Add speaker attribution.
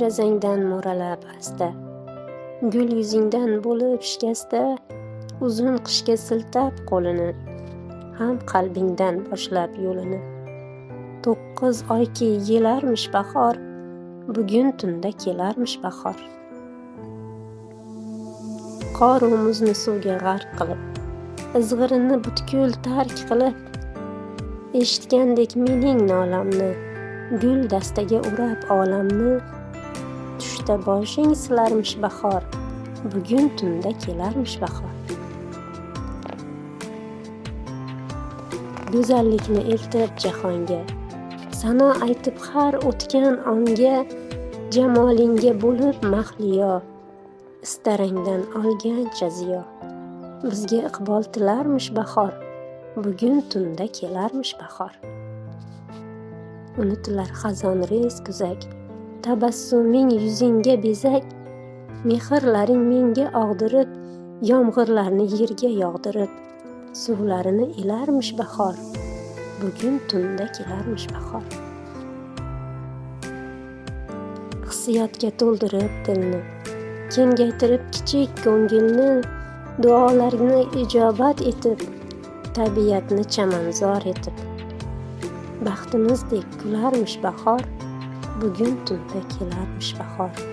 Speaker 1: derazangdan mo'ralab asta, gul yuzingdan bo'lib shikasta, uzun qishga siltab qo'lini, ham qalbingdan boshlab yo'lini. 9 oyki yelarmish bahor, bugun tunda kelarmish bahor. Qor u muzni suvga g'arq qilib, izg'irini butkul tark qilib, eshitgandek mening nolamni, gul dastaga o'rab olamni. Tushda boshing silarmish bahor, bugun tunda kelarmish bahor. Go'zallikni eltib jahonga, sano aytib har o'tgan onga, jamolingga bo'lib mahliyo, istarangdan olgancha ziyo. Bizga iqbol tilarmish bahor, bugun tunda kelarmish bahor. Unutilar xazon rez kuzak, tabassuming yuzingga bezak, mehrlaring menga og'dirib, yomg'irlarni yerga yog'dirib, suvlarini elarmish bahor, bugun tunda kelarmish bahor. Hissiyotga to'ldirib dilni, kengaytirib kichik ko'ngilni, duolarni ijobat etib, tabiatni chamanzor etib, baxtimizdek kularmish bahor, bugun tunda kelarmish bahor.